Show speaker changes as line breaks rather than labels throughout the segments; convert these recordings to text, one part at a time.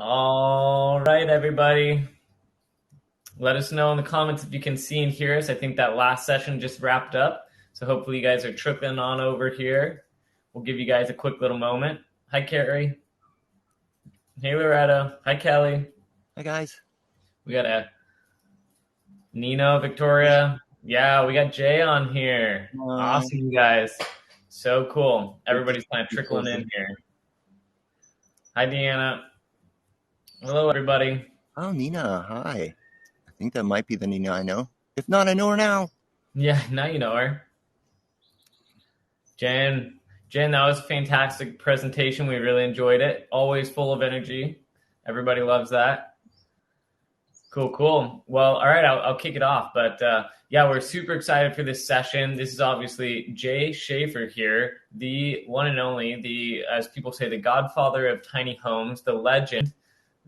All right, everybody. Let us know in the comments if you can see and hear us. I think that last session just wrapped up. So hopefully you guys are tripping on over here. We'll give you guys a quick little moment. Hi, Carrie. Hey, Loretta. Hi, Kelly.
Hi, guys.
We got a Nino, Victoria. Yeah, we got Jay on here. Awesome, guys. So cool. Everybody's kind of trickling in here. Hi, Deanna. Hello, everybody.
Oh, Nina. Hi. I think that might be the Nina I know. If not, I know her now.
Yeah, now you know her. Jen, that was a fantastic presentation. We really enjoyed it. Always full of energy. Everybody loves that. Cool. Well, all right, I'll kick it off. But yeah, we're super excited for this session. This is obviously Jay Shafer here, the one and only, as people say, the godfather of tiny homes, the legend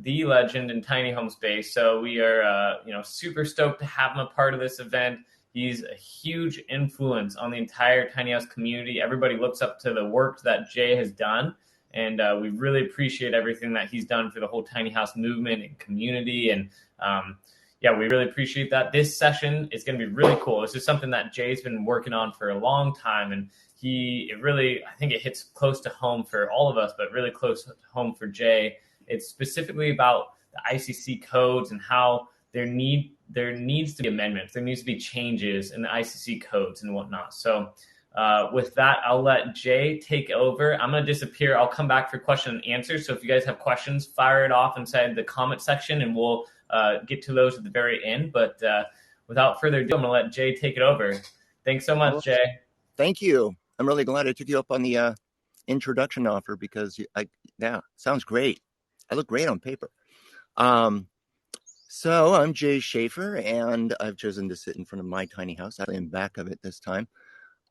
in tiny home space. So we are, super stoked to have him a part of this event. He's a huge influence on the entire tiny house community. Everybody looks up to the work that Jay has done, and we really appreciate everything that he's done for the whole tiny house movement and community. And yeah, we really appreciate that. This session is going to be really cool. This is something that Jay's been working on for a long time, and I think it hits close to home for all of us, but really close to home for Jay. It's specifically about the ICC codes and how there needs to be amendments. There needs to be changes in the ICC codes and whatnot. So with that, I'll let Jay take over. I'm going to disappear. I'll come back for question and answer. So if you guys have questions, fire it off inside the comment section, and we'll get to those at the very end. But without further ado, I'm going to let Jay take it over. Thanks so much, Jay.
Thank you. I'm really glad I took you up on the introduction offer because, sounds great. I look great on paper. So I'm Jay Shafer, and I've chosen to sit in front of my tiny house, actually in back of it this time.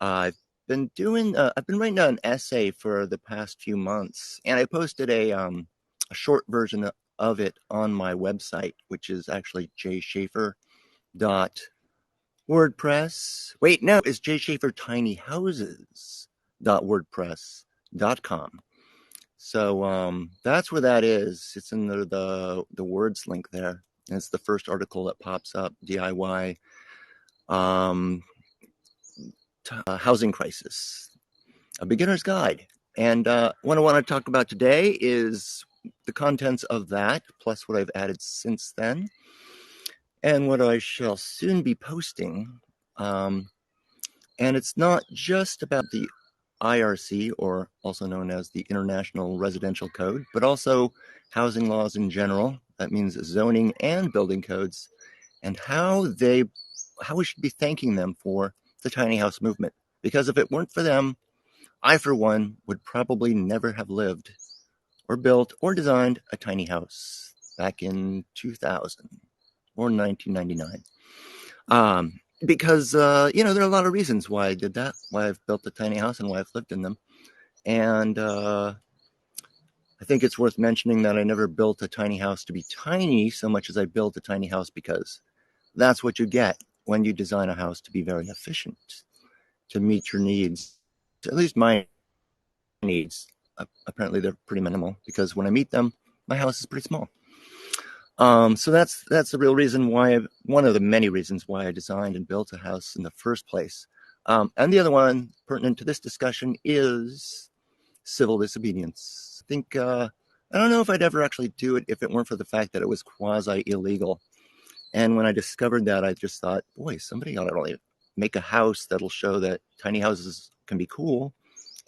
I've been writing an essay for the past few months, and I posted a short version of it on my website, which is actually jayshafer.wordpress. Wait, no, it's jayshafertinyhouses.wordpress.com. So that's where that is. It's in the words link there. And it's the first article that pops up, DIY housing crisis, a beginner's guide. And what I want to talk about today is the contents of that, plus what I've added since then, and what I shall soon be posting. And it's not just about the IRC, or also known as the International Residential Code, but also housing laws in general. That means zoning and building codes, and how we should be thanking them for the tiny house movement. Because if it weren't for them, I, for one, would probably never have lived or built or designed a tiny house back in 2000 or 1999. Because, there are a lot of reasons why I did that, why I've built a tiny house and why I've lived in them. And I think it's worth mentioning that I never built a tiny house to be tiny so much as I built a tiny house because that's what you get when you design a house to be very efficient, to meet your needs, at least my needs. Apparently they're pretty minimal because when I meet them, my house is pretty small. So that's the real reason one of the many reasons why I designed and built a house in the first place. And the other one pertinent to this discussion is civil disobedience. I think, I don't know if I'd ever actually do it if it weren't for the fact that it was quasi-illegal. And when I discovered that, I just thought, boy, somebody ought to really make a house that'll show that tiny houses can be cool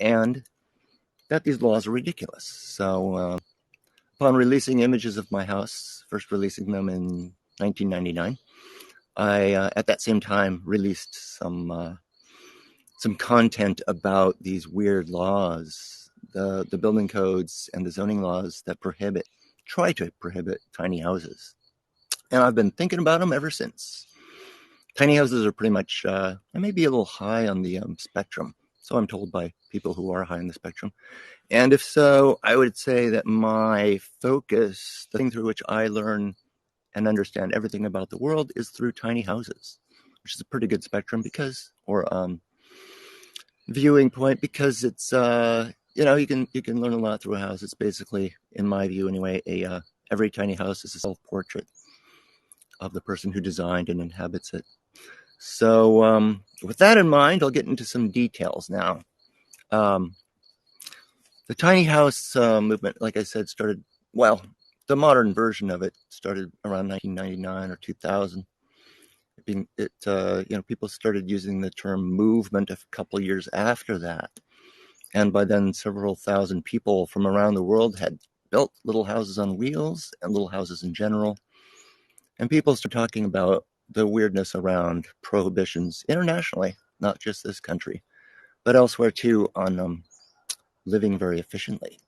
and that these laws are ridiculous. So upon releasing images of my house, first releasing them in 1999, I, at that same time, released some content about these weird laws, the building codes and the zoning laws that try to prohibit tiny houses. And I've been thinking about them ever since. Tiny houses are pretty much, I may be a little high on the spectrum. So I'm told by people who are high on the spectrum. And if so, I would say that my focus, the thing through which I learn and understand everything about the world, is through tiny houses, which is a pretty good spectrum viewing point, because it's you can learn a lot through a house. It's basically, in my view anyway, a every tiny house is a self-portrait of the person who designed and inhabits it. So with that in mind, I'll get into some details now. The tiny house movement, like I said, started, well, the modern version of it started around 1999 or 2000. People started using the term movement a couple of years after that. And by then, several thousand people from around the world had built little houses on wheels and little houses in general. And people started talking about the weirdness around prohibitions internationally, not just this country, but elsewhere too, on living very efficiently.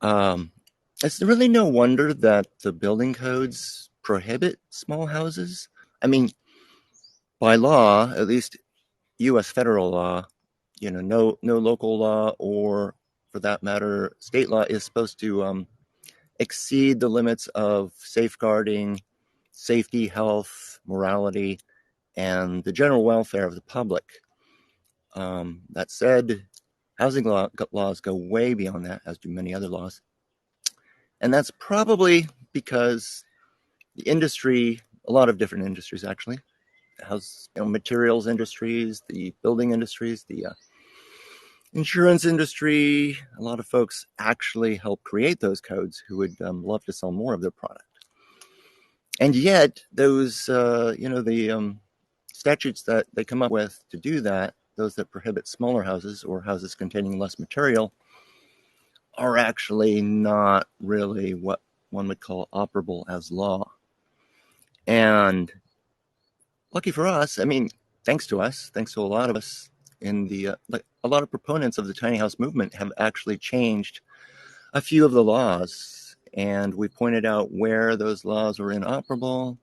It's really no wonder that the building codes prohibit small houses. I mean, by law, at least U.S. federal law, no local law or, for that matter, state law is supposed to exceed the limits of safeguarding safety, health, morality, and the general welfare of the public. That said, housing laws go way beyond that, as do many other laws. And that's probably because the industry, a lot of different industries actually, materials industries, the building industries, the insurance industry, a lot of folks actually help create those codes who would love to sell more of their product. And yet, those, the statutes that they come up with to do that, those that prohibit smaller houses or houses containing less material, are actually not really what one would call operable as law. And lucky for us, thanks to a lot of us a lot of proponents of the tiny house movement have actually changed a few of the laws. And we pointed out where those laws were inoperable.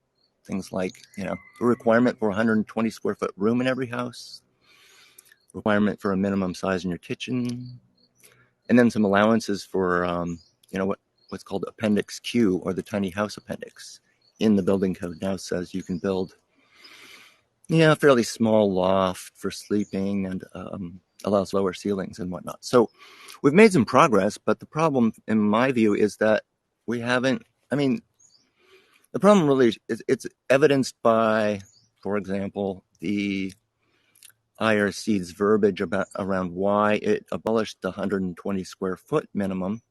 Things like, the requirement for 120 square foot room in every house, requirement for a minimum size in your kitchen, and then some allowances for, what's called Appendix Q, or the tiny house appendix in the building code now says you can build a fairly small loft for sleeping and allows lower ceilings and whatnot. So we've made some progress, but the problem, in my view, is that we haven't, the problem really is it's evidenced by, for example, the IRC's verbiage around why it abolished the 120 square foot minimum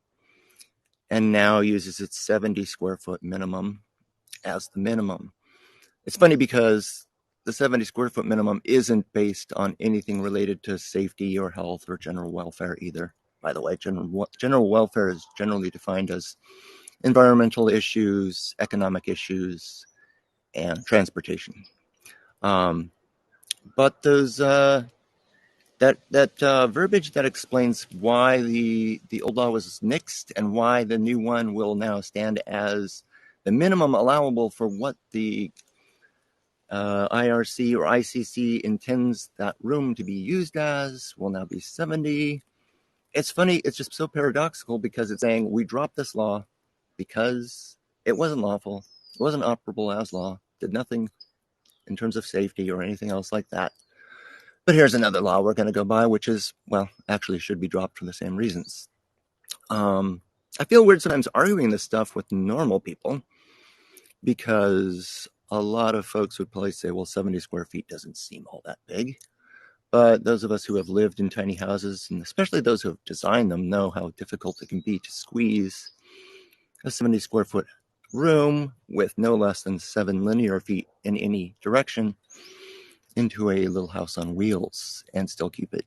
and now uses its 70 square foot minimum as the minimum. It's funny because the 70 square foot minimum isn't based on anything related to safety or health or general welfare either. By the way, general welfare is generally defined as environmental issues, economic issues, and transportation. But those that verbiage that explains why the old law was nixed and why the new one will now stand as the minimum allowable for what the IRC or ICC intends that room to be used as will now be 70. It's funny, it's just so paradoxical because it's saying we dropped this law because it wasn't lawful, it wasn't operable as law, did nothing in terms of safety or anything else like that. But here's another law we're going to go by, which is, well, actually should be dropped for the same reasons. I feel weird sometimes arguing this stuff with normal people because a lot of folks would probably say, well, 70 square feet doesn't seem all that big. But those of us who have lived in tiny houses, and especially those who have designed them, know how difficult it can be to squeeze a 70 square foot room with no less than 7 linear feet in any direction into a little house on wheels and still keep it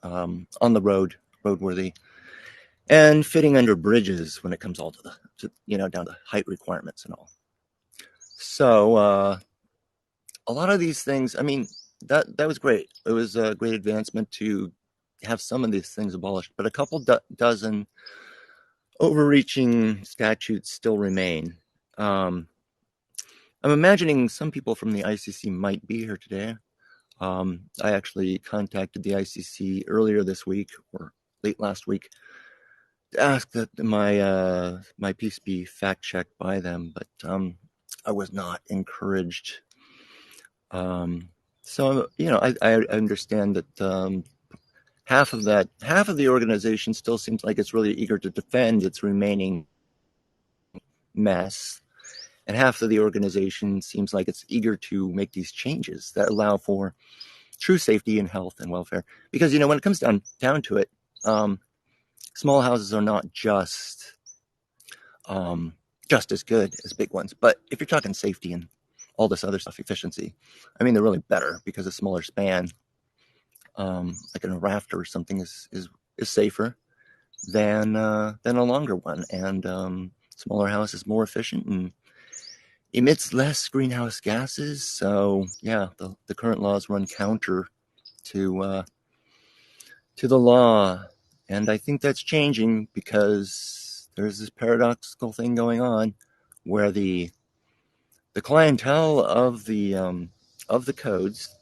on the roadworthy, and fitting under bridges when it comes all down to height requirements and all. So a lot of these things, that was great. It was a great advancement to have some of these things abolished, but a couple dozen overreaching statutes still remain. I'm imagining some people from the ICC might be here today. I actually contacted the ICC earlier this week or late last week to ask that my piece be fact checked by them, but I was not encouraged. So I understand that half of the organization still seems like it's really eager to defend its remaining mess. And half of the organization seems like it's eager to make these changes that allow for true safety and health and welfare. Because, when it comes down to it, small houses are not just as good as big ones. But if you're talking safety and all this other stuff, efficiency, they're really better because a smaller span, like in a rafter or something, is safer than a longer one. And smaller house is more efficient and emits less greenhouse gases. So yeah, the current laws run counter to the law, and I think that's changing because there's this paradoxical thing going on where the clientele of the codes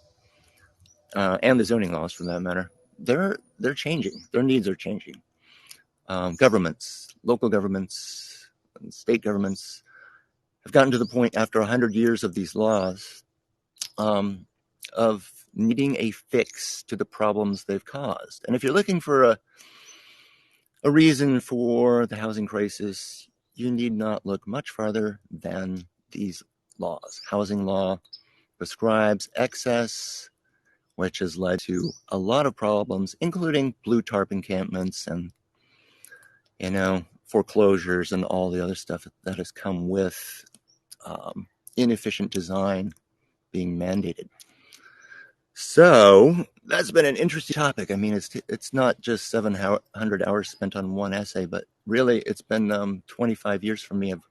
and the zoning laws, for that matter, they're changing. Their needs are changing. Governments, local governments, and state governments have gotten to the point after 100 years of these laws of needing a fix to the problems they've caused. And if you're looking for a reason for the housing crisis, you need not look much farther than these laws. Housing law prescribes excess, which has led to a lot of problems, including blue tarp encampments and, foreclosures and all the other stuff that has come with inefficient design being mandated. So that's been an interesting topic. It's not just 700 hours spent on one essay, but really it's been 25 years for me of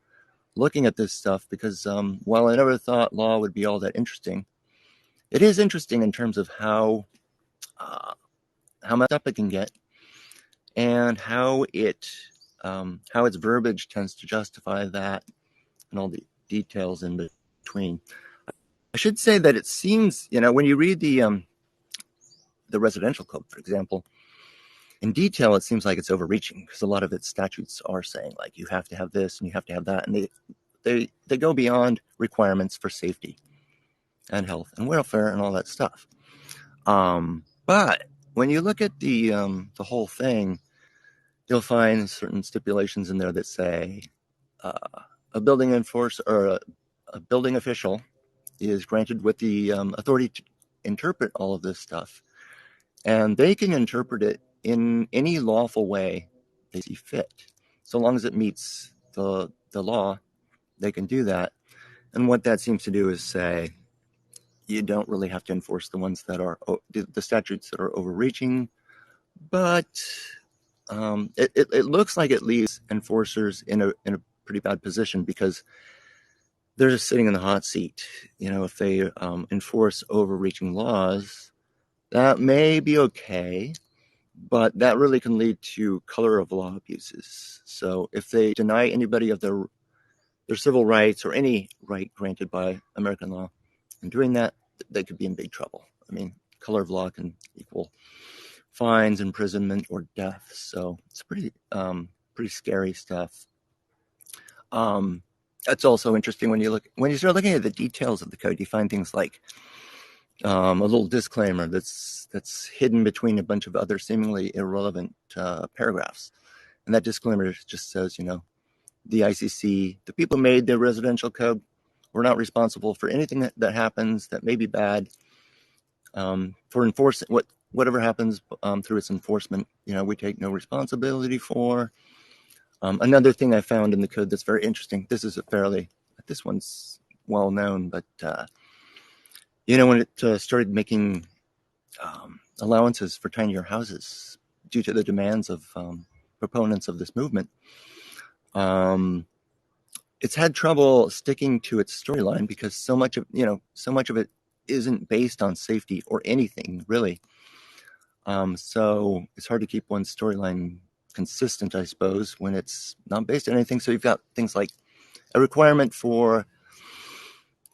looking at this stuff because while I never thought law would be all that interesting, it is interesting in terms of how messed up it can get and how its verbiage tends to justify that and all the details in between. I should say that it seems, when you read the residential code, for example, in detail, it seems like it's overreaching because a lot of its statutes are saying like you have to have this and you have to have that, and they go beyond requirements for safety and health and welfare and all that stuff. But when you look at the whole thing, you'll find certain stipulations in there that say a building enforcer or a building official is granted with the authority to interpret all of this stuff, and they can interpret it in any lawful way they see fit. So long as it meets the law, they can do that. And what that seems to do is say you don't really have to enforce the ones that are the statutes that are overreaching, but it looks like it leaves enforcers in a pretty bad position because they're just sitting in the hot seat. If they enforce overreaching laws, that may be okay, but that really can lead to color of law abuses. So if they deny anybody of their civil rights or any right granted by American law, in doing that, they could be in big trouble. Color of law can equal fines, imprisonment, or death. So it's pretty scary stuff. That's also interesting when you start looking at the details of the code. You find things like a little disclaimer that's hidden between a bunch of other seemingly irrelevant paragraphs, and that disclaimer just says, the ICC, the people who made the residential code, we're not responsible for anything that happens that may be bad. For enforcing whatever happens through its enforcement, we take no responsibility for. Another thing I found in the code that's very interesting. This one's well known, but when it started making allowances for tinier houses due to the demands of proponents of this movement, it's had trouble sticking to its storyline because so much of it isn't based on safety or anything really. So it's hard to keep one storyline consistent, I suppose, when it's not based on anything. So you've got things like a requirement for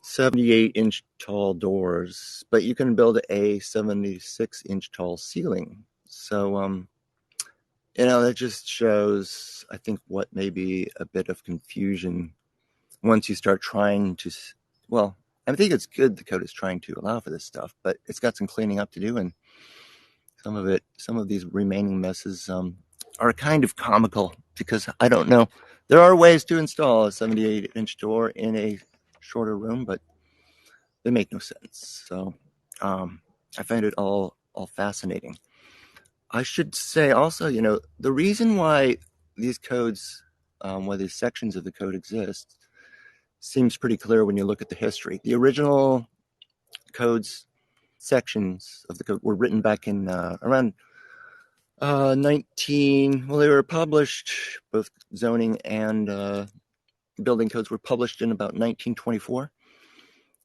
78-inch tall doors, but you can build a 76-inch tall ceiling. So that just shows, I think, what may be a bit of confusion once you start trying to, well, I think it's good the code is trying to allow for this stuff, but it's got some cleaning up to do, and some of these remaining messes are kind of comical because I don't know There are ways to install a 78-inch door in a shorter room, but they make no sense. So I find it all fascinating. I should say also, the reason why these codes, why these sections of the code exist, seems pretty clear when you look at the history. The original codes sections of the code were written back in around 19. Well, they were published. Both zoning and building codes were published in about 1924.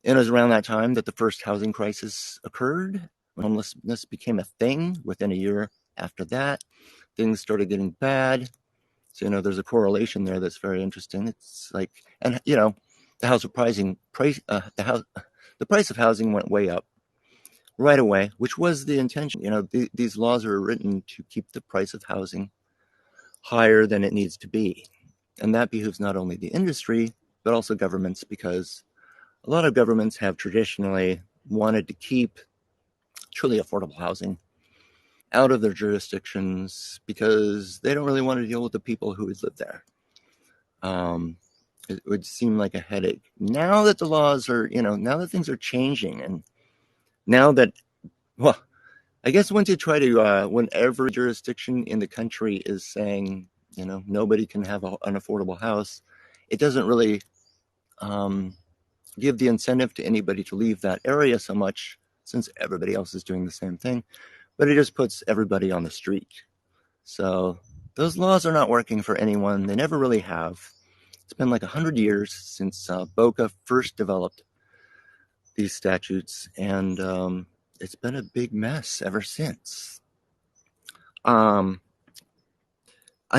And it was around that time that the first housing crisis occurred. When homelessness became a thing. Within a year after that, things started getting bad. So there's a correlation there that's very interesting. It's like, and the price of housing went way up right away, which was the intention. These laws are written to keep the price of housing higher than it needs to be, and that behooves not only the industry but also governments, because a lot of governments have traditionally wanted to keep truly affordable housing out of their jurisdictions because they don't really want to deal with the people who would live there. It would seem like a headache. Now that the laws are, now that things are changing, and now that, well, I guess once you try to, when every jurisdiction in the country is saying, nobody can have an affordable house, it doesn't really give the incentive to anybody to leave that area so much, since everybody else is doing the same thing, but it just puts everybody on the street. So those laws are not working for anyone. They never really have. It's been like 100 years since Boca first developed these statutes, and it's been a big mess ever since. I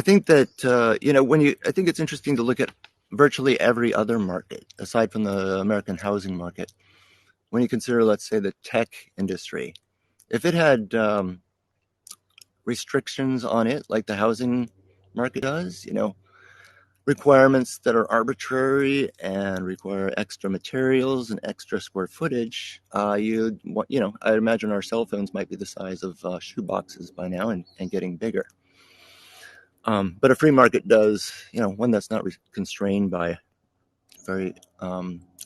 think that I think it's interesting to look at virtually every other market aside from the American housing market. When you consider, let's say, the tech industry, if it had restrictions on it like the housing market does, requirements that are arbitrary and require extra materials and extra square footage, I imagine our cell phones might be the size of shoe boxes by now, and getting bigger. But a free market does, one that's not constrained by very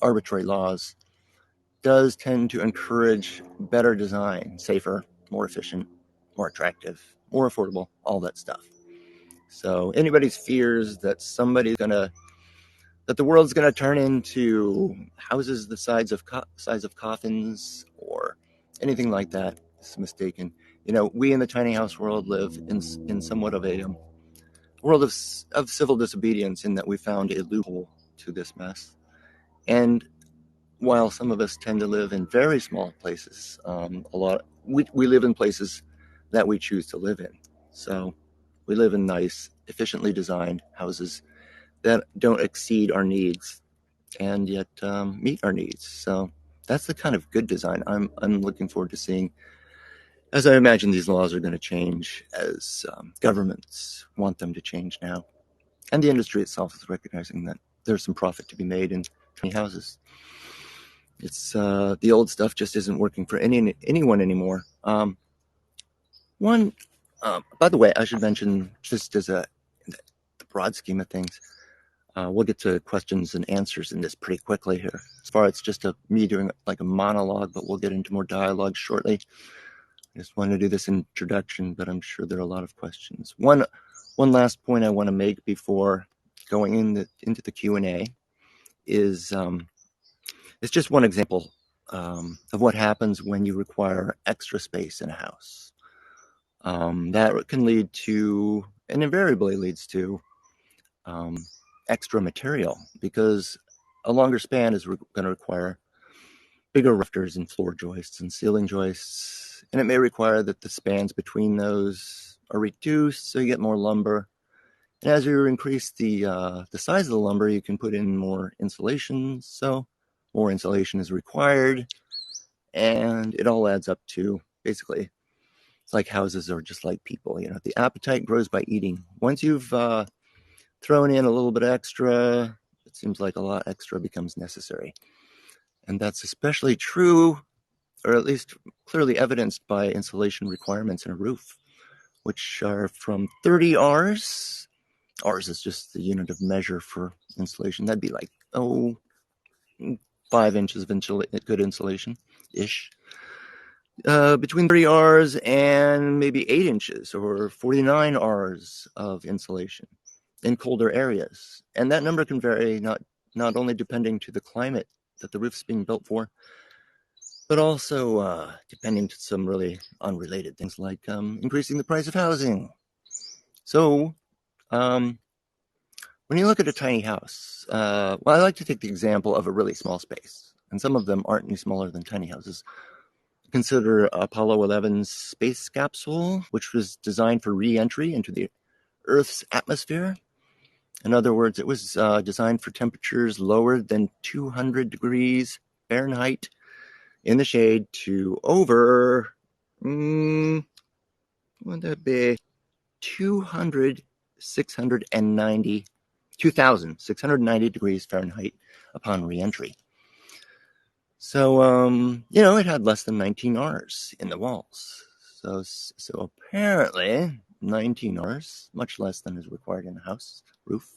arbitrary laws, does tend to encourage better design, safer, more efficient, more attractive, more affordable, all that stuff. So anybody's fears that that the world's gonna turn into houses the size of coffins or anything like that is mistaken. We in the tiny house world live in somewhat of a world of civil disobedience, in that we found a loophole to this mess. And while some of us tend to live in very small places, we live in places that we choose to live in. So we live in nice, efficiently designed houses that don't exceed our needs and yet meet our needs. So that's the kind of good design I'm looking forward to seeing, as I imagine these laws are going to change as governments want them to change now. And the industry itself is recognizing that there's some profit to be made in tiny houses. It's the old stuff just isn't working for anyone anymore. By the way, I should mention, just as the broad scheme of things, we'll get to questions and answers in this pretty quickly here. As far as it's just me doing like a monologue, but we'll get into more dialogue shortly. I just wanted to do this introduction, but I'm sure there are a lot of questions. One last point I want to make before going into the Q&A is it's just one example of what happens when you require extra space in a house. That can lead to, and invariably leads to, extra material, because a longer span is going to require bigger rafters and floor joists and ceiling joists, and it may require that the spans between those are reduced so you get more lumber. And as you increase the size of the lumber, you can put in more insulation, so more insulation is required, and it all adds up to, basically, it's like houses are just like people. The appetite grows by eating. Once you've thrown in a little bit extra, it seems like a lot extra becomes necessary. And that's especially true, or at least clearly evidenced, by insulation requirements in a roof, which are from 30 Rs Ours is just the unit of measure for insulation. That'd be like, 5 inches of good insulation-ish. Between 30 Rs and maybe 8 inches or 49 Rs of insulation in colder areas. And that number can vary not only depending to the climate that the roof's being built for, but also depending to some really unrelated things like increasing the price of housing. So when you look at a tiny house, well, I like to take the example of a really small space, and some of them aren't any smaller than tiny houses. Consider Apollo 11's space capsule, which was designed for re-entry into the Earth's atmosphere. In other words, it was designed for temperatures lower than 200 degrees Fahrenheit in the shade to over, what would that be? 2,690 degrees Fahrenheit upon re-entry. So, it had less than 19 Rs in the walls. So apparently 19 Rs, much less than is required in a house roof,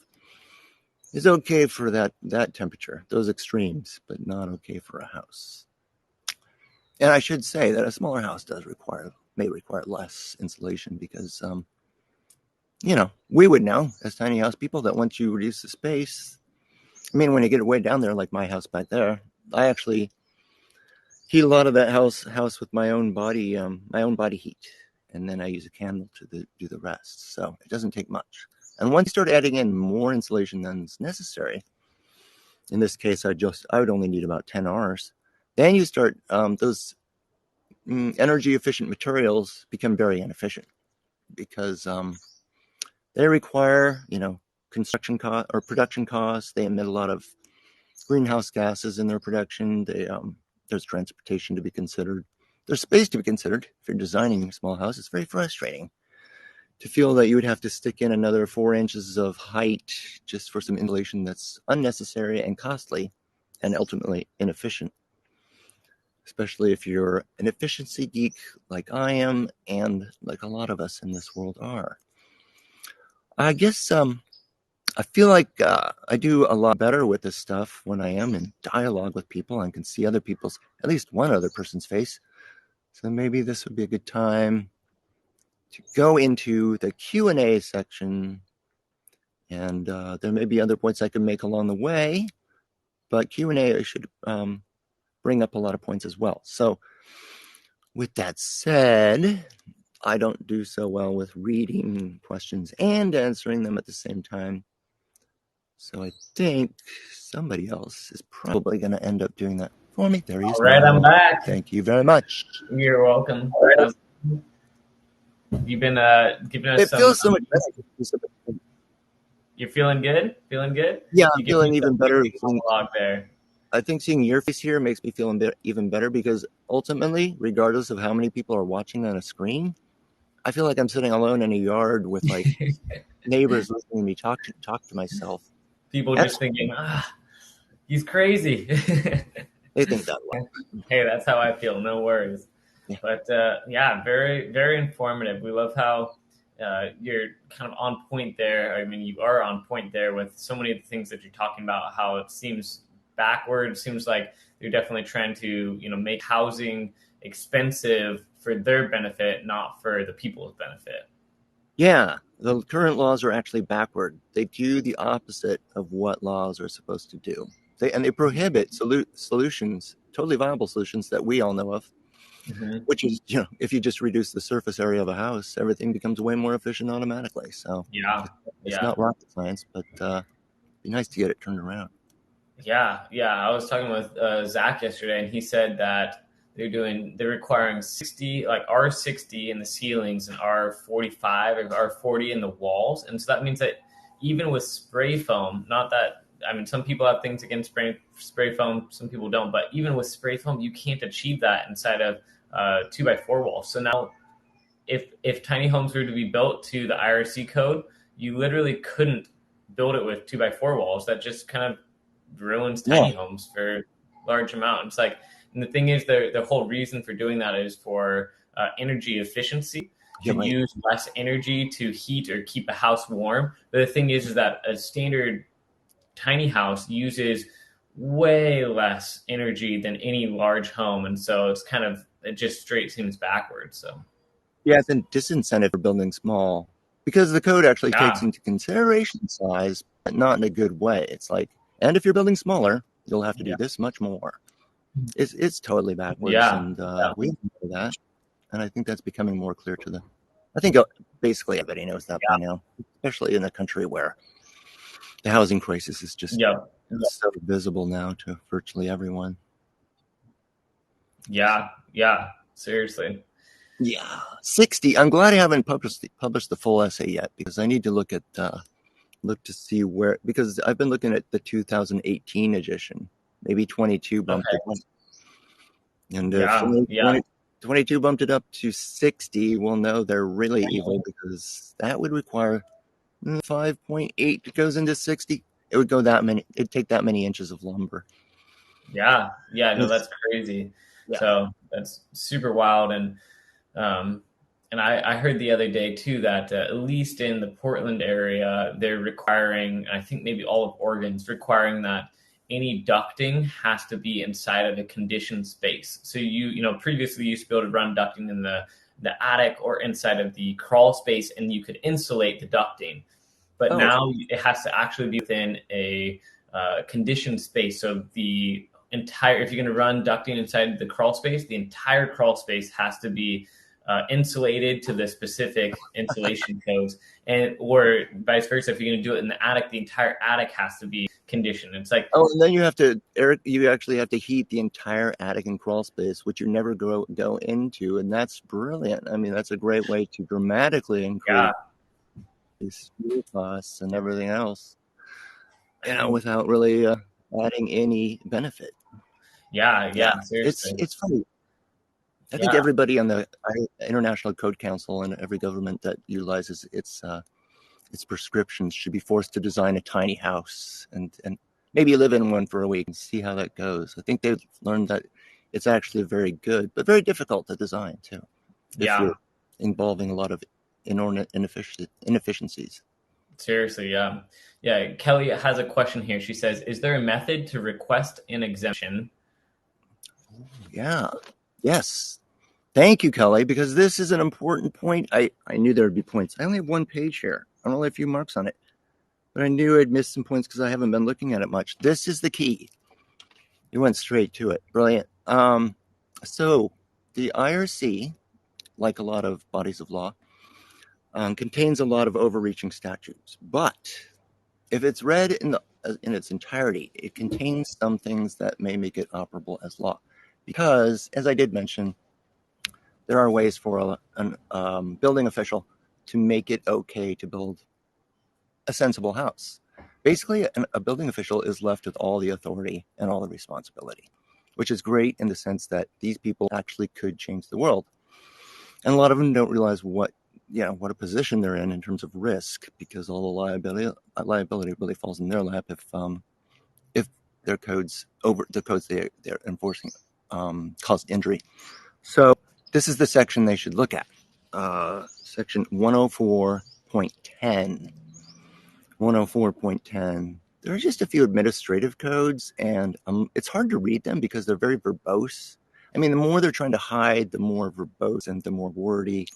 is okay for that temperature, those extremes, but not okay for a house. And I should say that a smaller house may require less insulation because, we would know as tiny house people that once you reduce the space, when you get it way down there, like my house back there, I actually heat a lot of that house with my own body heat, and then I use a candle to do the rest. So it doesn't take much. And once you start adding in more insulation than is necessary, in this case, I would only need about 10 Rs. Then you start those energy efficient materials become very inefficient because they require construction cost or production costs. They emit a lot of greenhouse gases in their production. There's transportation to be considered. There's space to be considered. If you're designing a small house, it's very frustrating to feel that you would have to stick in another 4 inches of height just for some insulation that's unnecessary and costly and ultimately inefficient, especially if you're an efficiency geek like I am and like a lot of us in this world are. I guess I feel like I do a lot better with this stuff when I am in dialogue with people and can see at least one other person's face. So maybe this would be a good time to go into the Q&A section, and there may be other points I can make along the way, but Q&A should bring up a lot of points as well. So with that said, I don't do so well with reading questions and answering them at the same time. So I think somebody else is probably going to end up doing that for me. There he is.
All right, I'm back.
Thank you very much.
You're welcome. You've been giving us some. It
feels so much better.
You're feeling good? Feeling good?
Yeah, I'm feeling even better.
There.
I think seeing your face here makes me feel even better because ultimately, regardless of how many people are watching on a screen, I feel like I'm sitting alone in a yard with like neighbors listening to me talk to myself.
People just thinking, he's crazy.
They think that way.
Hey, that's how I feel. No worries. Yeah. But very, very informative. We love how you're kind of on point there. You are on point there with so many of the things that you're talking about, how it seems backward. Seems like they're definitely trying to, make housing expensive for their benefit, not for the people's benefit.
Yeah, the current laws are actually backward. They do the opposite of what laws are supposed to do. They prohibit solutions, totally viable solutions that we all know of, which is, if you just reduce the surface area of a house, everything becomes way more efficient automatically. So it's not rocket science, but it'd be nice to get it turned around.
Yeah. I was talking with Zach yesterday, and he said that they're requiring 60, like R60 in the ceilings and R45 or R40 in the walls. And so that means that even with spray foam, some people have things against spray foam, some people don't, but even with spray foam, you can't achieve that inside of 2x4 walls. So now if tiny homes were to be built to the IRC code, you literally couldn't build it with 2x4 walls. That just kind of ruins tiny homes for large amount. It's like, and the thing is, the whole reason for doing that is for energy efficiency. to
Yeah, right.
use less energy to heat or keep a house warm. But the thing is that a standard tiny house uses way less energy than any large home, and so it just straight seems backwards. So
Yeah, it's a disincentive for building small because the code actually takes
yeah,
into consideration size, but not in a good way. It's like, and if you're building smaller, you'll have to do
yeah,
this much more. It's totally backwards,
yeah,
and
yeah,
we know that. And I think that's becoming more clear to them. I think basically everybody knows that by now, especially in a country where the housing crisis is just
yeah,
so visible now to virtually everyone.
yeah, yeah. Seriously.
Yeah, 60. I'm glad I haven't published the full essay yet because I need to look to see where, because I've been looking at the 2018 edition. Maybe 22 bumped
Okay.
it up, and if
Yeah, yeah,
22 bumped it up to 60, we'll know they're really evil because that would require 5.8 goes into 60. It would go that many. It'd take that many inches of lumber.
yeah, yeah. No, that's crazy.
Yeah.
So that's super wild, um, and I heard the other day too that at least in the Portland area, they're requiring, I think maybe all of Oregon's requiring that any ducting has to be inside of a conditioned space. So previously you used to be able to run ducting in the attic or inside of the crawl space, and you could insulate the ducting. But
Oh,
now it has to actually be within a conditioned space. So if you're going to run ducting inside the crawl space, the entire crawl space has to be insulated to the specific insulation codes, and or vice versa. If you're going to do it in the attic, the entire attic has to be conditioned. It's like,
oh, and then you have to, Eric. You actually have to heat the entire attic and crawl space, which you never go into, and that's brilliant. I mean, that's a great way to dramatically increase
yeah,
fuel costs and everything else,
I mean,
without really adding any benefit.
yeah,
Yeah,
yeah, seriously,
it's funny. I think
yeah,
everybody on the International Code Council and every government that utilizes its prescriptions should be forced to design a tiny house and maybe live in one for a week and see how that goes. I think they've learned that it's actually very good, but very difficult to design too, if
yeah.
you're involving a lot of inordinate inefficiencies.
Seriously, yeah. Yeah, Kelly has a question here. She says, "Is there a method to request an exemption?"
Yeah. Yes. Thank you, Kelly, because this is an important point. I knew there would be points. I only have one page here. I only have a few marks on it, but I knew I'd missed some points because I haven't been looking at it much. This is the key. You went straight to it. Brilliant. So the IRC, like a lot of bodies of law, contains a lot of overreaching statutes. But if it's read in its entirety, it contains some things that may make it operable as law. Because, as I did mention, there are ways for a building official to make it okay to build a sensible house. Basically, a building official is left with all the authority and all the responsibility, which is great in the sense that these people actually could change the world. And a lot of them don't realize what a position they're in terms of risk, because all the liability really falls in their lap if their the codes they're enforcing cause injury. So this is the section they should look at. Section 104.10. 104.10. There are just a few administrative codes, and it's hard to read them because they're very verbose. I mean, the more they're trying to hide, the more verbose and the more wordy,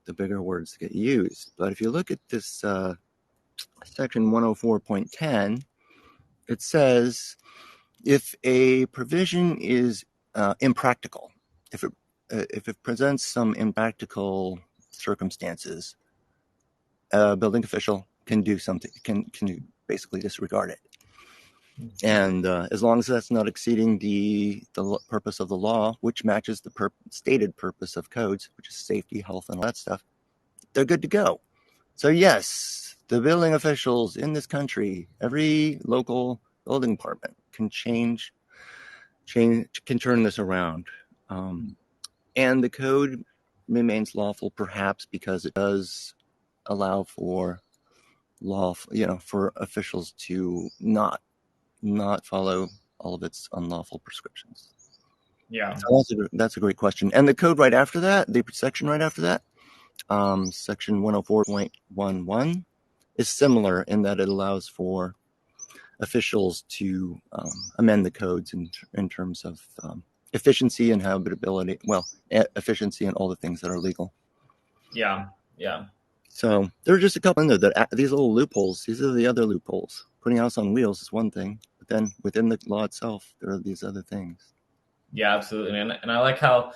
the bigger words get used. But if you look at this section 104.10, it says if a provision is impractical, if it presents some impractical circumstances, a building official can do something, can basically disregard it. And as long as that's not exceeding the purpose of the law, which matches the stated purpose of codes, which is safety, health, and all that stuff, they're good to go. So yes, the building officials in this country, every local building department can can turn this around. And the code remains lawful, perhaps because it does allow for for officials to not follow all of its unlawful prescriptions.
Yeah.
So that's a great question. And the code right after that, the section right after that, Section 104.11 is similar in that it allows for officials to amend the codes in terms of efficiency and habitability. Well, efficiency and all the things that are legal.
Yeah, yeah.
So there are just a couple in there that these little loopholes. These are the other loopholes. Putting a house on wheels is one thing, but then within the law itself, there are these other things.
Yeah, absolutely, man. And I like how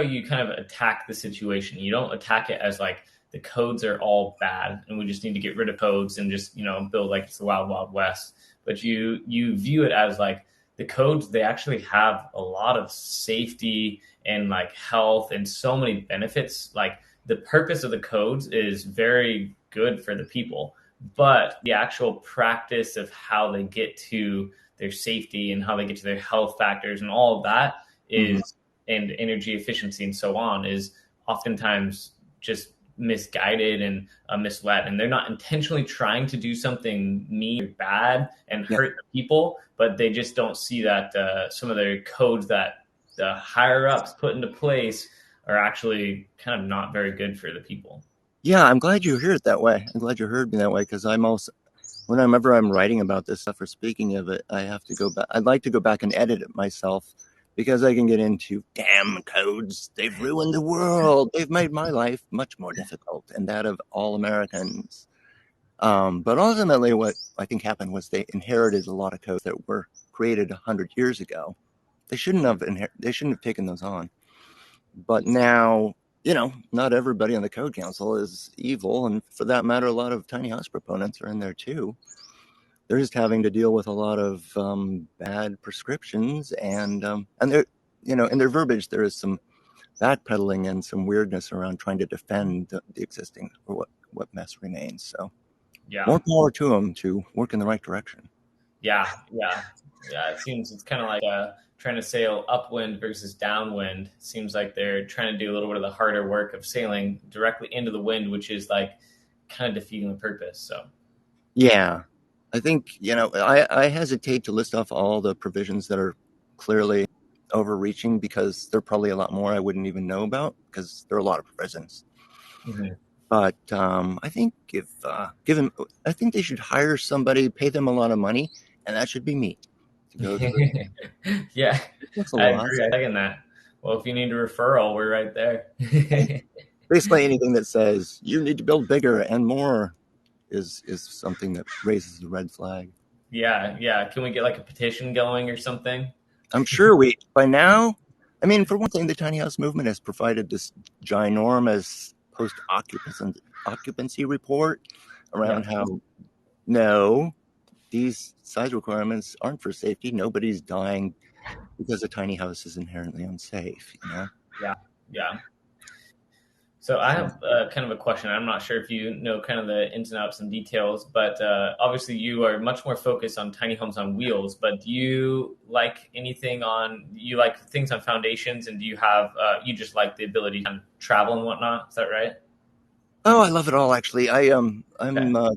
you kind of attack the situation. You don't attack it as like the codes are all bad and we just need to get rid of codes and just, build like it's the wild, wild west. But you view it as like the codes, they actually have a lot of safety and like health and so many benefits. Like the purpose of the codes is very good for the people, but the actual practice of how they get to their safety and how they get to their health factors and all of that is, and energy efficiency and so on, is oftentimes just misguided and misled. And they're not intentionally trying to do something mean or bad and hurt the people, but they just don't see that some of their codes that the higher ups put into place are actually kind of not very good for the people.
Yeah, I'm glad you hear it that way. I'm glad you heard me that way because whenever I'm writing about this stuff or speaking of it, I have to go back. I'd like to go back and edit it myself because I can get into damn codes. They've ruined the world. They've made my life much more difficult and that of all Americans. But ultimately, what I think happened was they inherited a lot of codes that were created 100 years ago. They shouldn't have taken those on. But now, not everybody on the Code Council is evil, and for that matter, a lot of tiny house proponents are in there too. They're just having to deal with a lot of bad prescriptions, and they're, in their verbiage, there is some backpedaling and some weirdness around trying to defend the existing or what mess remains. So, more power to them to work in the right direction.
Yeah. It seems it's kind of like trying to sail upwind versus downwind. Seems like they're trying to do a little bit of the harder work of sailing directly into the wind, which is like kind of defeating the purpose. So,
yeah, I think, I hesitate to list off all the provisions that are clearly overreaching because there are probably a lot more I wouldn't even know about because there are a lot of provisions. But I think I think they should hire somebody, pay them a lot of money, and that should be me to go through.
Yeah, I agree. I second that. Well, if you need a referral, we're right there.
Basically, anything that says you need to build bigger and more is something that raises the red flag.
Yeah. Can we get like a petition going or something?
I'm sure by now, I mean, for one thing, the tiny house movement has provided this ginormous post-occupancy report around how, no, these size requirements aren't for safety. Nobody's dying because a tiny house is inherently unsafe,
Yeah. So I have kind of a question. I'm not sure if you know kind of the ins and outs and details, but obviously you are much more focused on tiny homes on wheels. But do you like you like things on foundations, and do you have you just like the ability to kind of travel and whatnot? Is that right?
Oh, I love it all. Actually, I'm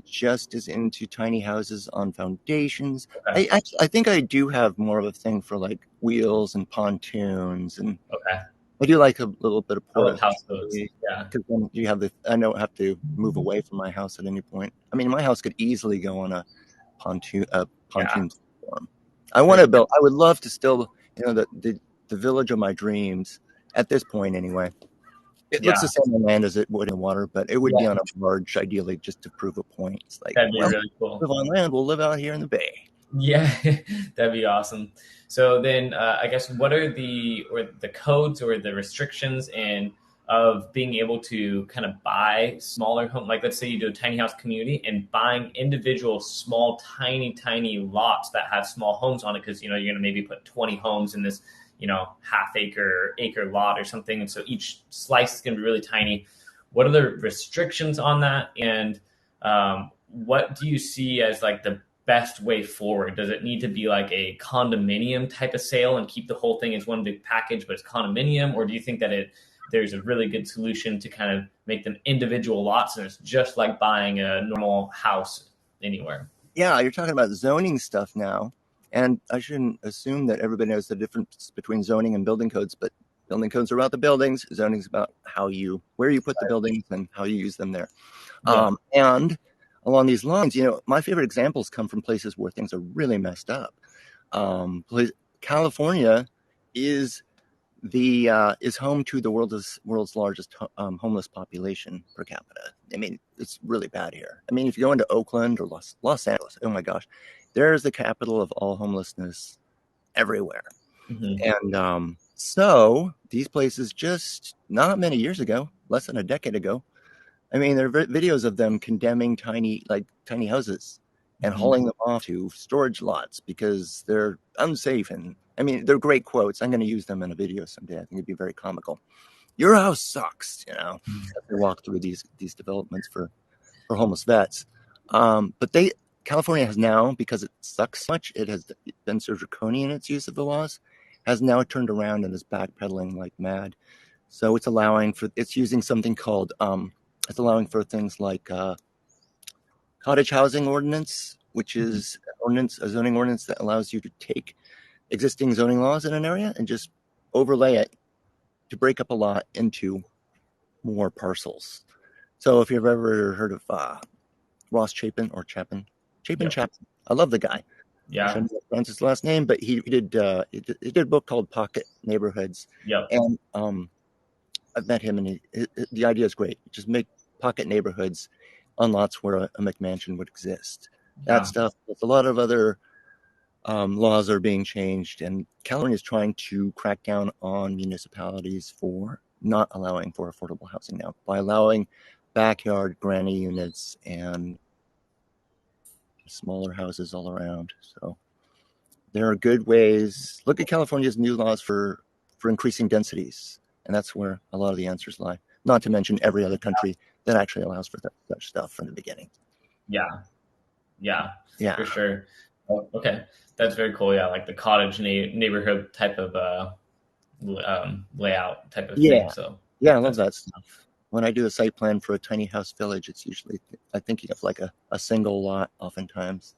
just as into tiny houses on foundations.
Okay.
I think I do have more of a thing for like wheels and pontoons, and I do like a little bit of portability because then I don't have to move away from my house at any point. I mean, my house could easily go on a pontoon platform. I would love to still, the village of my dreams at this point anyway. It looks the same on land as it would in water, but it would be on a barge, ideally, just to prove a point. It's like,
that'd be really cool.
Live on land, we'll live out here in the bay.
Yeah, that'd be awesome. So then, I guess, what are the codes or the restrictions of being able to kind of buy smaller home? Like, let's say you do a tiny house community and buying individual small, tiny lots that have small homes on it, because you're going to maybe put 20 homes in this half acre lot or something, and so each slice is going to be really tiny. What are the restrictions on that, and what do you see as like the best way forward? Does it need to be like a condominium type of sale and keep the whole thing as one big package, but it's condominium? Or do you think that there's a really good solution to kind of make them individual lots and it's just like buying a normal house anywhere?
Yeah, you're talking about zoning stuff now. And I shouldn't assume that everybody knows the difference between zoning and building codes, but Building codes are about the buildings. Zoning is about where you put the buildings and how you use them there.
Yeah.
And along these lines, my favorite examples come from places where things are really messed up. California is home to the world's largest homeless population per capita. I mean, it's really bad here. I mean, if you go into Oakland or Los Angeles, oh my gosh, there's the capital of all homelessness everywhere.
Mm-hmm.
And so these places just not many years ago, less than a decade ago, I mean, there are videos of them condemning tiny houses and
Mm-hmm.
hauling them off to storage lots because they're unsafe. And I mean, they're great quotes. I'm going to use them in a video someday. I think it'd be very comical. Your house sucks, as they walk through these developments for homeless vets. But California has now, because it sucks so much, it has been so draconian in its use of the laws, has now turned around and is backpedaling like mad. So it's using something called it's allowing for things like cottage housing ordinance, which is a zoning ordinance that allows you to take existing zoning laws in an area and just overlay it to break up a lot into more parcels. So if you've ever heard of Ross Chapin or Chapin,
Yep.
Chapin, I love the guy.
Yeah.
I can't pronounce his last name, but he did a book called Pocket Neighborhoods.
Yep.
And I've met him, and the idea is great. Just make pocket neighborhoods on lots where a McMansion would exist. That stuff. With a lot of other laws are being changed, and California is trying to crack down on municipalities for not allowing for affordable housing now by allowing backyard granny units and smaller houses all around. So there are good ways. Look at California's new laws for increasing densities, and that's where a lot of the answers lie. Not to mention every other country that actually allows for such stuff from the beginning.
Yeah. Yeah.
Yeah.
For sure. Oh, okay. That's very cool. Yeah. Like the cottage neighborhood type of layout type of thing. So
yeah, I love that stuff. When I do a site plan for a tiny house village, it's usually I think of like a single lot oftentimes,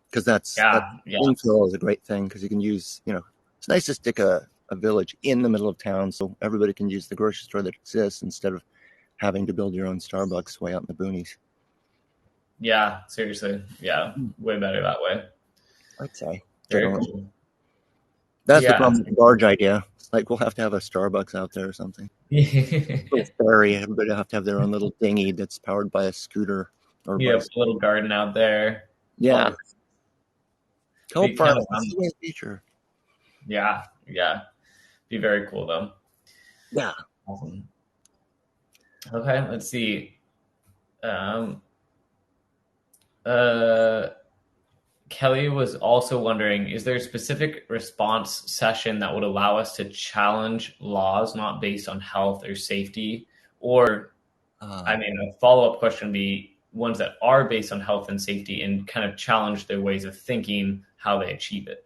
because infill is a great thing because you can use it's nice to stick a village in the middle of town so everybody can use the grocery store that exists instead of having to build your own Starbucks way out in the boonies.
Yeah, seriously. Yeah, way better that way.
I'd say.
Very cool.
That's the problem with the barge idea. It's like we'll have to have a Starbucks out there or something. Little ferry. Everybody will have to have their own little dinghy that's powered by a scooter or
a little garden out there.
Yeah.
Cold
farm. That's the way of the future.
Yeah. Be very cool though.
Yeah.
Awesome. Okay, let's see. Kelly was also wondering, is there a specific response session that would allow us to challenge laws not based on health or safety? Or, a follow-up question would be ones that are based on health and safety and kind of challenge their ways of thinking, how they achieve it.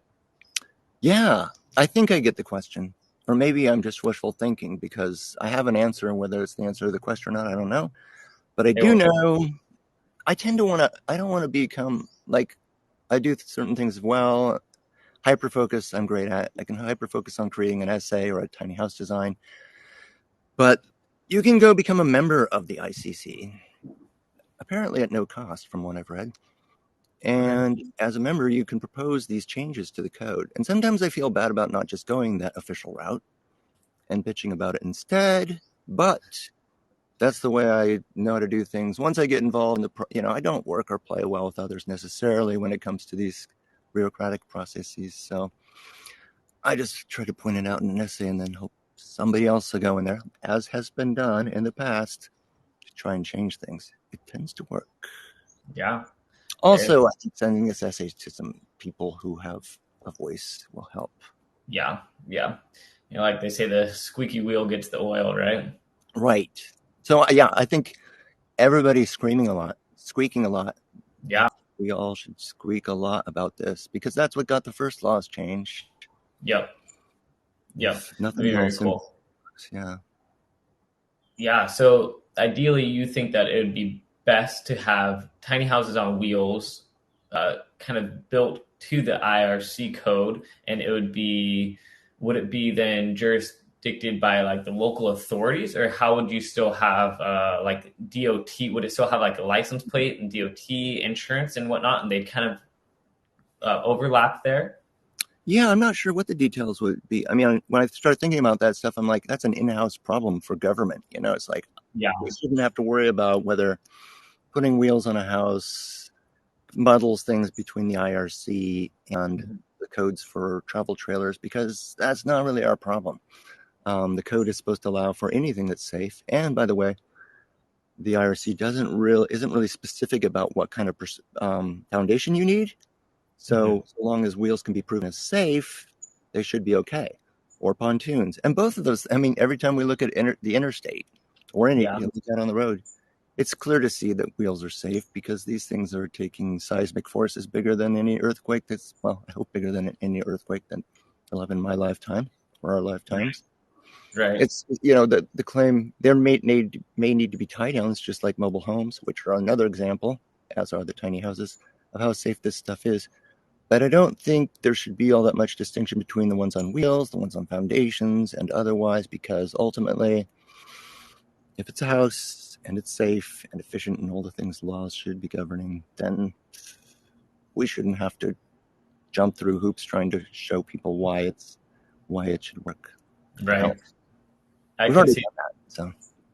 Yeah, I think I get the question. Or maybe I'm just wishful thinking because I have an answer, and whether it's the answer to the question or not, I don't know. But I do know I don't want to become like, I do certain things well. Hyper-focus, I'm great at. I can hyper-focus on creating an essay or a tiny house design. But you can go become a member of the ICC, apparently at no cost from what I've read. And as a member, you can propose these changes to the code. And sometimes I feel bad about not just going that official route and bitching about it instead. But that's the way I know how to do things. Once I get involved in I don't work or play well with others necessarily when it comes to these bureaucratic processes. So I just try to point it out in an essay and then hope somebody else will go in there, as has been done in the past, to try and change things. It tends to work.
Yeah.
Also, I think sending this essay to some people who have a voice will help.
Yeah. Like they say, the squeaky wheel gets the oil, right?
Right. So, I think everybody's squeaking a lot.
Yeah.
We all should squeak a lot about this because that's what got the first laws changed.
Yep.
Nothing
very cool.
Yeah.
Yeah. So ideally, you think that it would be best to have tiny houses on wheels, kind of built to the IRC code, and would it be then dictated by like the local authorities, or how would you still have like DOT? Would it still have like a license plate and DOT insurance and whatnot, and they'd kind of overlap there?
Yeah, I'm not sure what the details would be. I mean, when I start thinking about that stuff, I'm like, that's an in-house problem for government. It's like
Yeah.
we shouldn't have to worry about whether putting wheels on a house muddles things between the IRC and
Mhm.
the codes for travel trailers, because that's not really our problem. The code is supposed to allow for anything that's safe. And by the way, the IRC isn't really specific about what kind of foundation you need.
Mhm.
So long as wheels can be proven as safe, they should be okay. Or pontoons. And both of those, I mean, every time we look at the interstate or any
Yeah.
you look out on the road, it's clear to see that wheels are safe because these things are taking seismic forces bigger than any earthquake I hope bigger than any earthquake that will have in my lifetime or our lifetimes.
Right.
It's, the claim there may need to be tie downs, just like mobile homes, which are another example, as are the tiny houses, of how safe this stuff is. But I don't think there should be all that much distinction between the ones on wheels, the ones on foundations, and otherwise, because ultimately, if it's a house and it's safe and efficient and all the things laws should be governing, then we shouldn't have to jump through hoops trying to show people why it should work.
Right. I
We've
could
already
see.
done that, so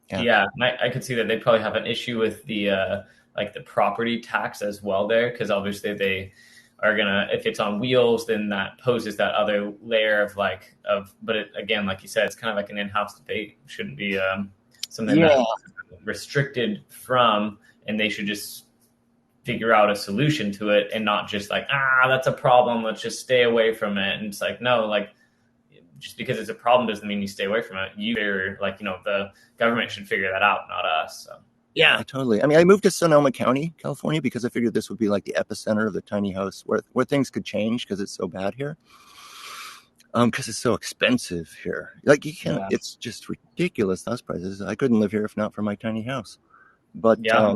yeah.
Yeah, I could see that they probably have an issue with the like the property tax as well there, because obviously they are gonna, if it's on wheels, then that poses that other layer of like of. But again, like you said, it's kind of like an in-house debate. Shouldn't be something that
Yeah,
restricted from, and they should just figure out a solution to it and not just like, that's a problem, let's just stay away from it. And it's like, no, like just because it's a problem doesn't mean you stay away from it. You are like, the government should figure that out, not us. So
yeah, totally. I mean, I moved to Sonoma County, California, because I figured this would be like the epicenter of the tiny house where things could change because it's so bad here. Because it's so expensive here. Like you can't,
yeah.
it's just ridiculous house prices. I couldn't live here if not for my tiny house. But
Yeah.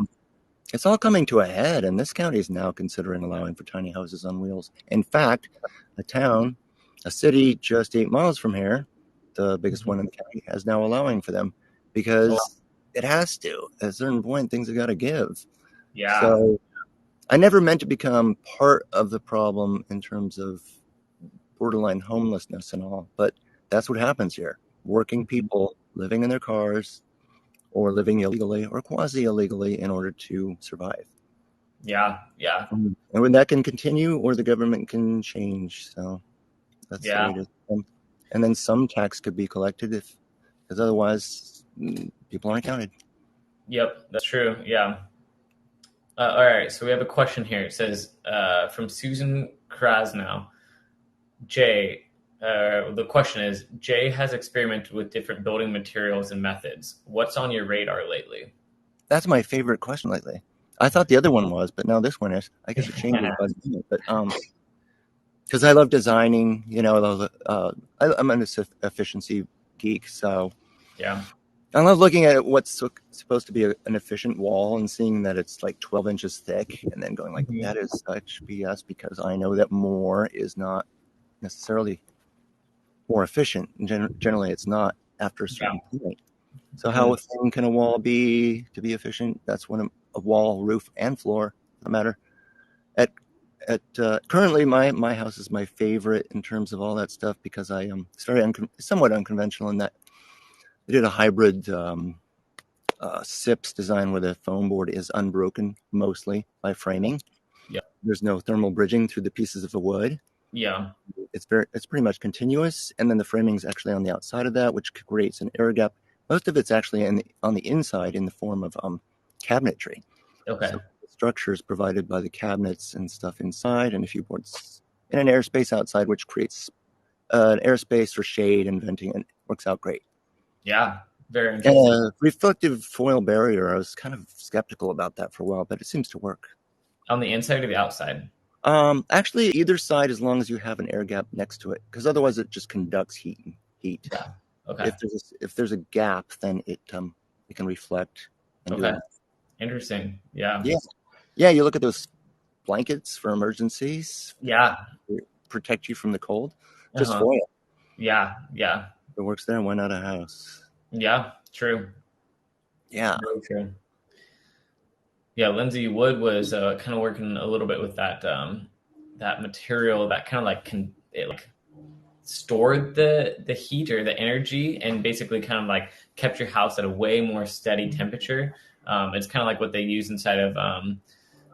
it's all coming to a head, and this county is now considering allowing for tiny houses on wheels. In fact, a city just 8 miles from here, the biggest
Mhm.
one in the county, is now allowing for them
Oh,
because it has to. At a certain point, things have got to give.
yeah.
So I never meant to become part of the problem in terms of borderline homelessness and all, but that's what happens here. Working
Mhm.
people living in their cars or living illegally or quasi illegally in order to survive.
Yeah. Yeah.
And when that can continue or the government can change. So that's the
Yeah.
way to. And then some tax could be collected because otherwise people aren't counted.
Yep. That's true. Yeah. All right. So we have a question here. It says from Susan Krasnow. Jay, the question is, Jay has experimented with different building materials and methods. What's on your radar lately?
That's my favorite question lately. I thought the other one was, but now this one is. I guess it changes by the minute. But because I love designing, I'm an efficiency geek, so
Yeah.
I love looking at what's supposed to be an efficient wall and seeing that it's like 12 inches thick, and then going like,
Mhm.
that is such BS because I know that more is not necessarily more efficient. Generally, it's not after a
Yeah.
certain point. So how
Mhm.
thin can a wall be to be efficient? That's when a wall, roof, and floor, for that matter. At currently, my house is my favorite in terms of all that stuff because I am it's very somewhat unconventional in that I did a hybrid SIPS design where the foam board is unbroken mostly by framing.
Yeah.
There's no thermal bridging through the pieces of the wood.
Yeah.
It's pretty much continuous, and then the framing is actually on the outside of that, which creates an air gap. Most of it's actually on the inside in the form of cabinetry.
Okay.
So the structure is provided by the cabinets and stuff inside, and a few boards in an airspace outside, which creates an airspace for shade and venting, and works out great.
Yeah. Very
And
interesting.
a reflective foil barrier, I was kind of skeptical about that for a while, but it seems to work.
On the inside or the outside?
Actually, either side, as long as you have an air gap next to it, because otherwise it just conducts heat.
Yeah. Okay.
If there's a gap, then it can reflect and do
Okay.
that.
Interesting. Yeah.
Yeah, yeah. You look at those blankets for emergencies,
Yeah.
protect you from the cold.
Uh
Just
huh.
foil.
Yeah. Yeah.
If it works there, why not a house?
Yeah, true.
Yeah.
Very true. Yeah, Lindsay Wood was kind of working a little bit with that material that kind of like like stored the heat or the energy and basically kind of like kept your house at a way more steady temperature. It's kind of like what they use inside of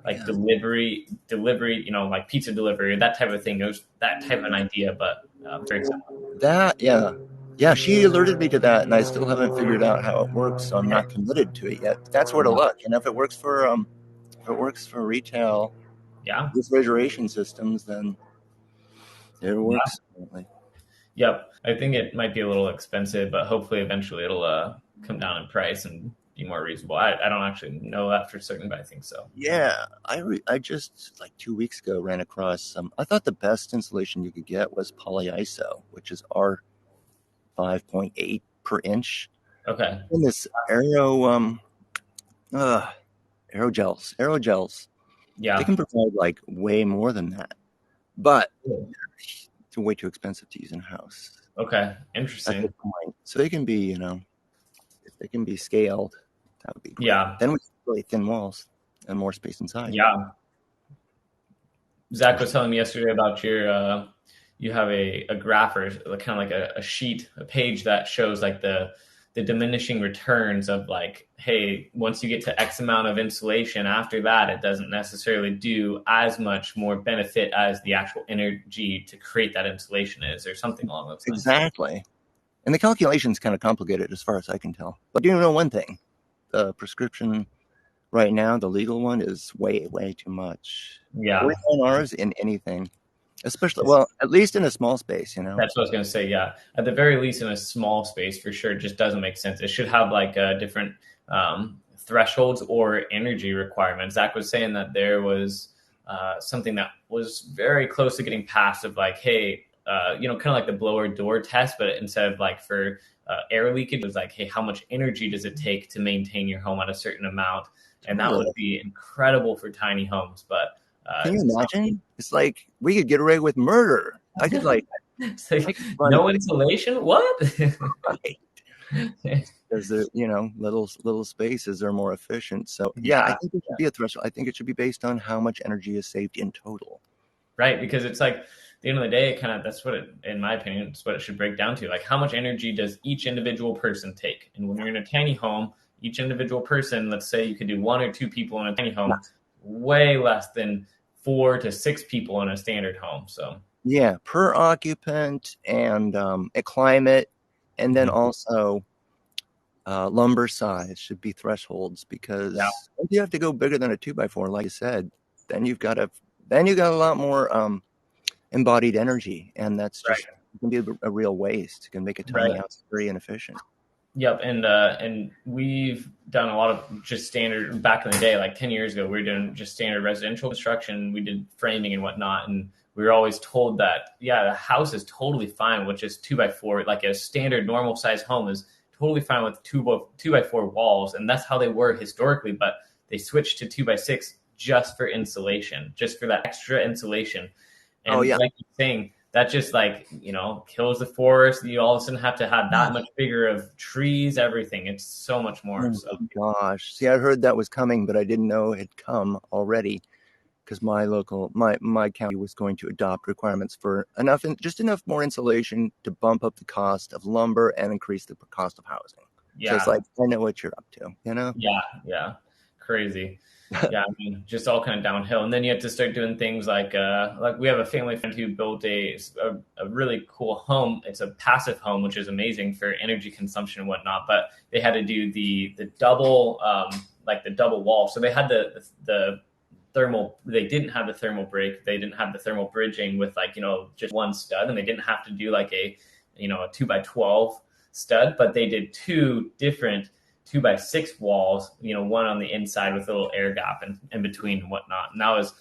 like
Yeah.
delivery, like pizza delivery, that type of thing. It was that type of an idea, but very similar.
That, yeah. Yeah, she alerted me to that, and I still haven't figured out how it works, so I'm not committed to it yet. But that's where to look. And if it works for retail
Yeah.
refrigeration systems, then it
Yeah.
works. Apparently.
Yep. I think it might be a little expensive, but hopefully eventually it'll come down in price and be more reasonable. I don't actually know that for certain, but I think so.
Yeah, I just like 2 weeks ago ran across some. I thought the best insulation you could get was polyiso, which is R5.8 per inch.
Okay.
And this uh, aerogels. They
Yeah.
can provide like way more than that, but it's way too expensive to use in a house.
Okay.
That's the
Interesting.
point. So they can be, if they can be scaled, that would be great.
Yeah.
Then we have really thin walls and more space inside.
Yeah. Zach was telling me yesterday about you have a graph or kind of like a sheet, a page that shows like the diminishing returns of like, hey, once you get to X amount of insulation, after that, it doesn't necessarily do as much more benefit as the actual energy to create that insulation is, or something along those lines.
Exactly. And the calculation's kind of complicated as far as I can tell. But you know one thing, the prescription right now, the legal one, is way, way too much.
Yeah.
49 hours in anything, especially, well, at least in a small space,
That's what I was going to say. Yeah. At the very least, in a small space, for sure, it just doesn't make sense. It should have like different thresholds or energy requirements. Zach was saying that there was something that was very close to getting passed of like, hey, kind of like the blower door test, but instead of like for air leakage, it was like, hey, how much energy does it take to maintain your home at a certain amount? And that would be incredible for tiny homes. But
can you imagine? It's like we could get away with murder. I could like,
so, no insulation? What?
right. Because the little spaces are more efficient. So yeah, I think it should be a threshold. I think it should be based on how much energy is saved in total.
Right, because it's like at the end of the day, kind of that's what it, in my opinion, it's what it should break down to. Like how much energy does each individual person take? And when you're in a tiny home, each individual person, let's say you could do 1 or 2 people in a tiny home, way less than 4 to 6 people in a standard home. So
yeah, per occupant and a climate, and then also lumber size should be thresholds, because if you have to go bigger than a 2x4, like you said, then you've got a lot more embodied energy, and that's just it can be a real waste. It can make a tiny house very inefficient.
Yep, and we've done a lot of just standard back in the day, like 10 years ago. We were doing just standard residential construction. We did framing and whatnot, and we were always told that the house is totally fine with just 2x4, like a standard normal size home is totally fine with 2x4 walls, and that's how they were historically. But they switched to 2x6 just for insulation, just for that extra insulation. And like you're saying, that just like, kills the forest. You all of a sudden have to have that much bigger of trees, everything. It's so much more.
Oh gosh. See, I heard that was coming, but I didn't know it had come already, because my county was going to adopt requirements for just enough more insulation to bump up the cost of lumber and increase the cost of housing. So it's like, I know what you're up to,
Yeah. Crazy. Yeah, I mean, just all kind of downhill. And then you have to start doing things like we have a family friend who built a really cool home. It's a passive home, which is amazing for energy consumption and whatnot. But they had to do the double the double wall. So they had the thermal. They didn't have the thermal break. They didn't have the thermal bridging with just one stud, and they didn't have to do like a 2x12 stud, but they did 2 different 2x6 walls, one on the inside with a little air gap in between and whatnot. And that was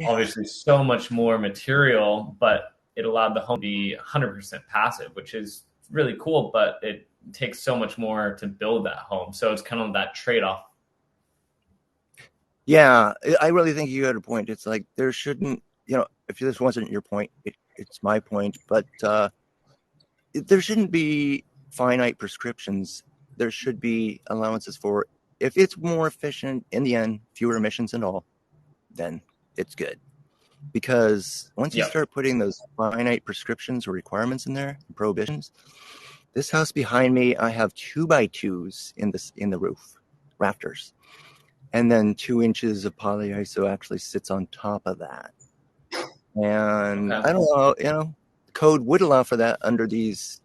obviously so much more material, but it allowed the home to be 100% passive, which is really cool, but it takes so much more to build that home. So it's kind of that trade-off.
Yeah, I really think you had a point. It's like there shouldn't, if this wasn't your point, it's my point, but there shouldn't be finite prescriptions. There should be allowances for if it's more efficient in the end, fewer emissions and all, then it's good. Because once you
Yep.
start putting those finite prescriptions or requirements in there, prohibitions, this house behind me, I have 2x2s in the roof rafters, and then 2 inches of polyiso actually sits on top of that. And
Okay.
I don't know, code would allow for that under these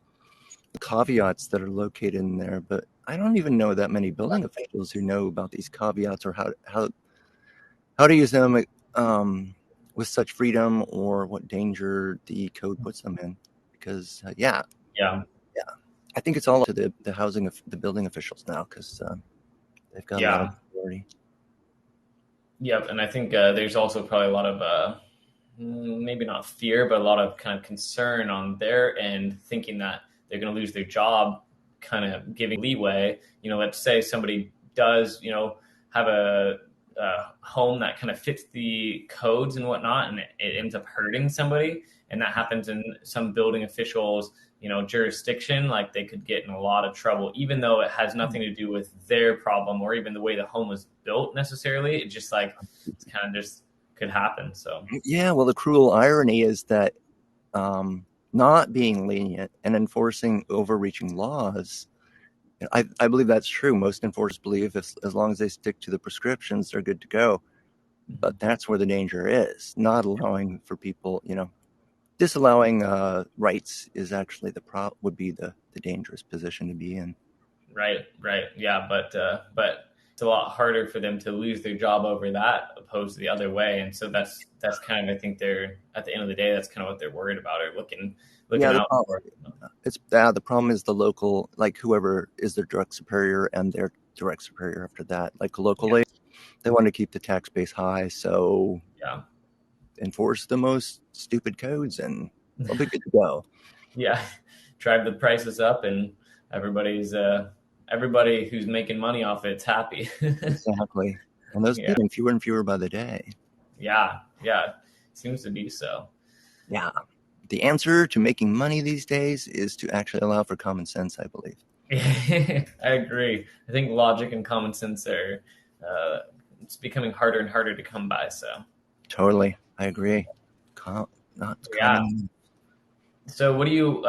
caveats that are located in there, but I don't even know that many building officials who know about these caveats or how to use them with such freedom or what danger the code puts them in. Because
Yeah.
I think it's all up to the housing of the building officials now because they've got a lot of
Yeah.
authority.
Yep. And I think there's also probably a lot of maybe not fear, but a lot of kind of concern on their end, thinking that they're going to lose their job, kind of giving leeway. Let's say somebody does, have a home that kind of fits the codes and whatnot, and it ends up hurting somebody. And that happens in some building officials, jurisdiction, like they could get in a lot of trouble, even though it has nothing to do with their problem or even the way the home was built necessarily. It's just like, it's kind of just could happen. So
Yeah, well, the cruel irony is that not being lenient and enforcing overreaching laws, I believe that's true. Most enforcers believe as long as they stick to the prescriptions, they're good to go. But that's where the danger is. Not allowing for people, disallowing rights is actually would be the dangerous position to be in.
Right, yeah, but it's a lot harder for them to lose their job over that opposed to the other way, and so that's kind of, I think they're at the end of the day, that's kind of what they're worried about or looking
Yeah,
out for.
the problem is the local, like whoever is their direct superior and their direct superior after that. Like locally, they want to keep the tax base high, so
Yeah,
enforce the most stupid codes and they'll be good to go.
yeah, drive the prices up, and everybody who's making money off it's happy.
Exactly. And those
Yeah,
people fewer and fewer by the day.
yeah, seems to be so.
Yeah. The answer to making money these days is to actually allow for common sense, I believe.
I agree. I think logic and common sense are it's becoming harder and harder to come by. So
Totally. I agree. Not
yeah.
common.
So what do you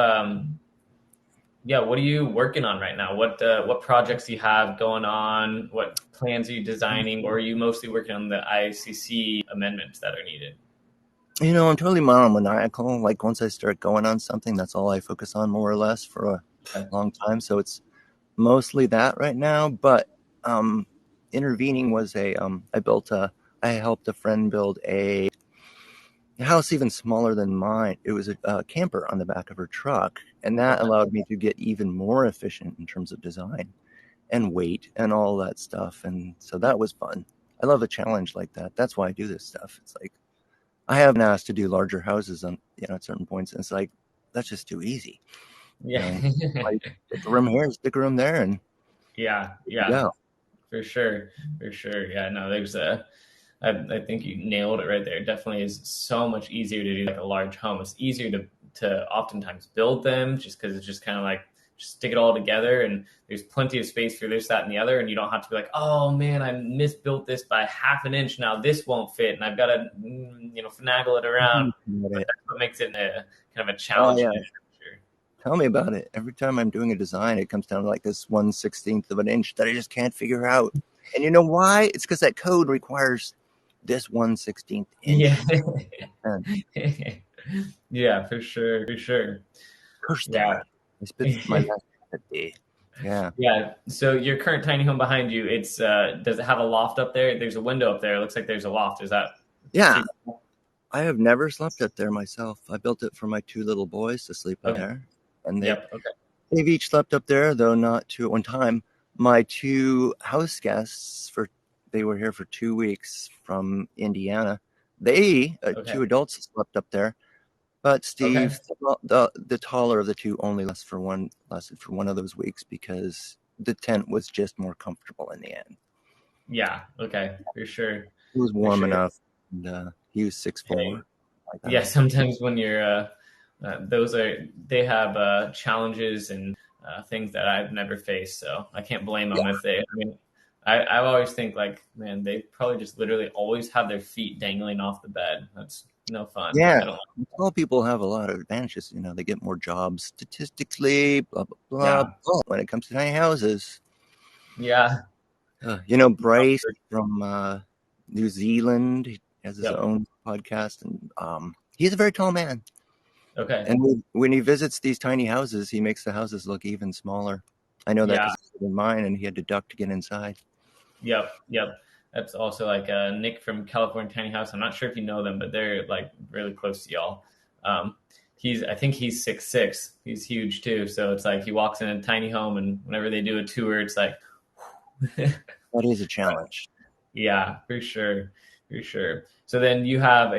what are you working on right now? What projects do you have going on? What plans are you designing, or are you mostly working on the ICC amendments that are needed?
I'm totally monomaniacal. Like once I start going on something, that's all I focus on more or less for a
Okay.
long time. So it's mostly that right now. But um, intervening was I helped a friend build a house even smaller than mine. It was a camper on the back of her truck, and that
Okay.
allowed me to get even more efficient in terms of design and weight and all that stuff. And so that was fun. I love a challenge like that. That's why I do this stuff. It's like I have been asked to do larger houses on at certain points, and it's like that's just too easy.
Yeah.
Like stick a room here, stick a room there, and
Yeah,
go.
for sure, for sure. Yeah, no, there's a. I think you nailed it right there. It definitely is so much easier to do like a large home. It's easier to oftentimes build them just because it's just kind of like just stick it all together, and there's plenty of space for this, that, and the other, and you don't have to be like, oh man, I misbuilt this by half an inch. Now this won't fit, and I've got to finagle it around. But that's what makes it a kind of a
Oh
challenge.
yeah, tell me about it. Every time I'm doing a design, it comes down to like this 1/16 of an inch that I just can't figure out. And you know why? It's because that code requires this 1/16
Yeah.
inch. And
Yeah, for sure, for sure.
curse
Yeah.
there. I spit my last day. Yeah.
Yeah. So your current tiny home behind you, it's does it have a loft up there? There's a window up there. It looks like there's a loft. Is that
Yeah.
super cool?
I have never slept up there myself. I built it for my two little boys to sleep up
Okay.
there. And
Yep. Okay.
they've each slept up there, though not two at one time. My two house guests they were here for 2 weeks from Indiana. They
Okay.
two adults slept up there, but
Okay.
Steve, the taller of the two, only lasted for one of those weeks because the tent was just more comfortable in the end.
Yeah. Okay. For sure.
It was
For
warm
sure.
enough, and he was 6'4".
Hey.
Like
Yeah.
that.
Sometimes when you're They have challenges and things that I've never faced, so I can't blame
Yeah.
them if they. I mean, I always think like, man, they probably just literally always have their feet dangling off the bed. That's no fun.
Yeah.
I don't.
Tall people have a lot of advantages. They get more jobs statistically, blah, blah, blah.
Yeah,
But when it comes to tiny houses,
yeah,
Bryce from New Zealand, he has his
yep.
own podcast, and he's a very tall man.
Okay,
And when he visits these tiny houses, he makes the houses look even smaller. I know that
yeah,
because he did in mine, and he had to duck to get inside.
yep. That's also like Nick from California Tiny House. I'm not sure if you know them, but they're like really close to y'all. Um, I think he's 6'6". He's huge too. So it's like he walks in a tiny home, and whenever they do a tour, it's like,
That is a challenge.
yeah, for sure. So then you have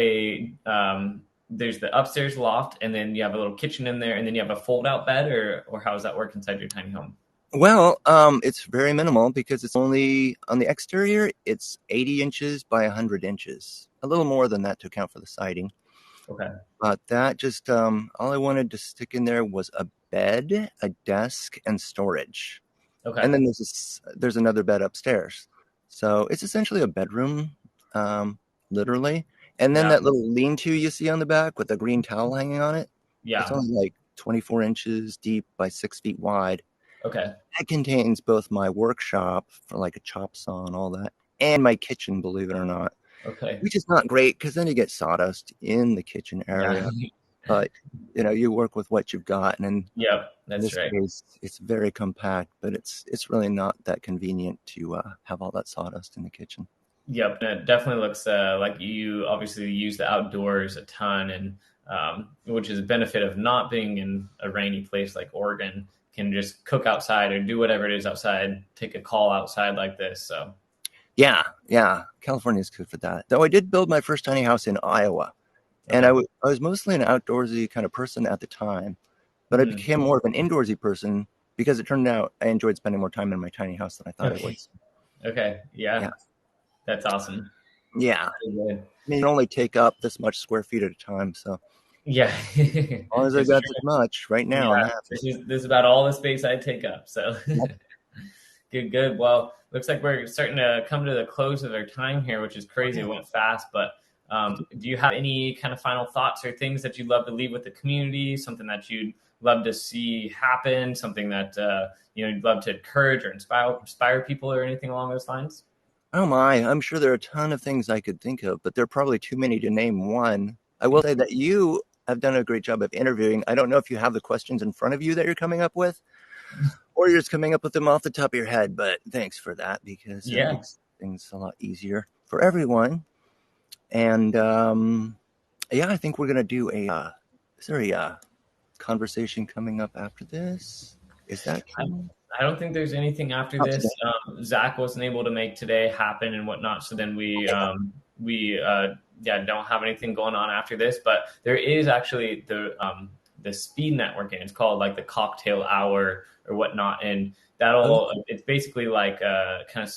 there's the upstairs loft, and then you have a little kitchen in there, and then you have a fold out bed, or how does that work inside your tiny home?
Well, it's very minimal because it's only on the exterior. It's 80 inches by 100 inches, a little more than that to account for the siding.
Okay.
But that just all I wanted to stick in there was a bed, a desk, and storage.
Okay.
And then there's another bed upstairs. So it's essentially a bedroom, um, literally. And then
Yeah.
that little lean-to you see on the back with a green towel hanging on it, it's
Yeah.
only like 24 inches deep by 6 feet wide.
Okay.
That contains both my workshop for like a chop saw and all that, and my kitchen, believe it or not,
Okay.
which is not great because then you get sawdust in the kitchen
Yeah.
area. But you work with what you've got, and
Yep.
in
That's
this
right.
case, it's very compact, but it's really not that convenient to have all that sawdust in the kitchen.
Yep, and it definitely looks like you obviously use the outdoors a ton, and which is a benefit of not being in a rainy place like Oregon. Can just cook outside or do whatever it is outside, take a call outside like this. So
Yeah, yeah, California is good for that. Though I did build my first tiny house in Iowa, and
okay.
I was mostly an outdoorsy kind of person at the time, but I
Hmm.
became more of an indoorsy person because it turned out I enjoyed spending more time in my tiny house than I thought I would.
Okay. Okay.
Yeah,
Yeah, that's awesome.
yeah.
Very good.
I mean, you only take up this much square feet at a time, so as
Yeah,
long as I
it's
got
true.
this much right
Yeah,
now, I'm happy.
this is about all the space I take up. So
Yep.
good, good. Well, looks like we're starting to come to the close of our time here, which is
Oh,
crazy.
yeah.
It went fast, but do you have any kind of final thoughts or things that you'd love to leave with the community? Something that you'd love to see happen? Something that you'd love to encourage or inspire people, or anything along those lines?
Oh my, I'm sure there are a ton of things I could think of, but there are probably too many to name one. I will say that you have done a great job of interviewing. I don't know if you have the questions in front of you that you're coming up with, or you're just coming up with them off the top of your head, but thanks for that because it
Yeah.
makes things a lot easier for everyone. And yeah, I think we're going to do is there a conversation coming up after this? Is that
I,
true?
I don't think there's anything after
Not today.
this. Zach wasn't able to make today happen and whatnot, so then we yeah, don't have anything going on after this. But there is actually the speed networking. It's called like the cocktail hour or whatnot, and
Oh,
it's basically like kind of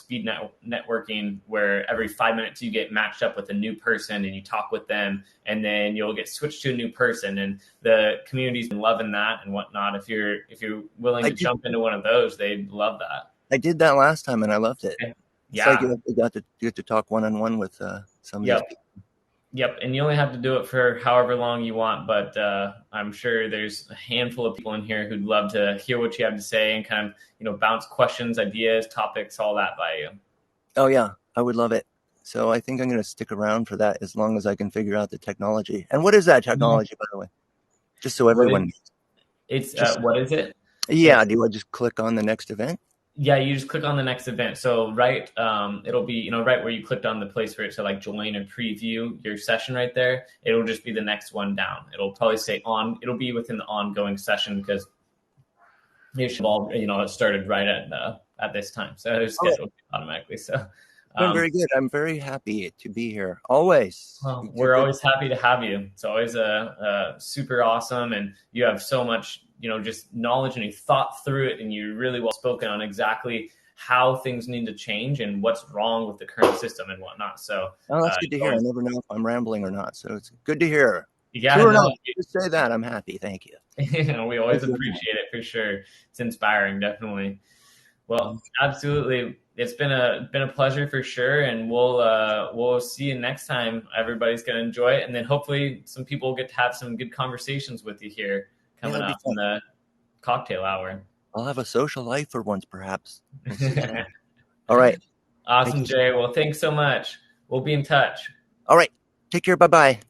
networking where every 5 minutes you get matched up with a new person and you talk with them, and then you'll get switched to a new person, and the community's been loving that and whatnot. If you're willing
I
to
did.
jump into one of those, they'd love that.
I did that last time and I loved it.
Okay.
It's like
Yeah.
you get to talk one on one with some of these
Yep.
people.
Yep. And you only have to do it for however long you want, but I'm sure there's a handful of people in here who'd love to hear what you have to say and kind of bounce questions, ideas, topics, all that by you.
Oh yeah, I would love it. So I think I'm going to stick around for that as long as I can figure out the technology. And what is that
Yeah.
technology, by the way? Just so
What
everyone,
is it's
just
what is it?
yeah.
It's
Do I just click on the next event?
Yeah, you just click on the next event. So it'll be right where you clicked on the place for it to like join or preview your session right there. It'll just be the next one down. It'll probably say on. It'll be within the ongoing session because it should all it started right at this time, so it was
Oh,
scheduled automatically. So
it's been
um,
very good. I'm very happy to be here. Always,
well,
you do
we're
good.
always happy to have you. It's always super awesome, and you have so much just knowledge, and you thought through it, and you're really well spoken on exactly how things need to change and what's wrong with the current system and whatnot. So
Oh, that's good to
you
hear. I
always
never know if I'm rambling or not, so it's good to hear.
Yeah,
True
no,
enough. Just say that. I'm happy. Thank you.
we always appreciate it for sure. It's inspiring, definitely. Well, absolutely. It's been a pleasure for sure, and we'll see you next time. Everybody's gonna enjoy it, and then hopefully some people will get to have some good conversations with you here
Yeah,
coming
that'd be
up in
fun.
the cocktail hour.
I'll have a social life for once, perhaps. We'll see. All right. Thank
Awesome,
you.
Jay. Well, thanks so much. We'll be in touch.
All right. Take care. Bye bye.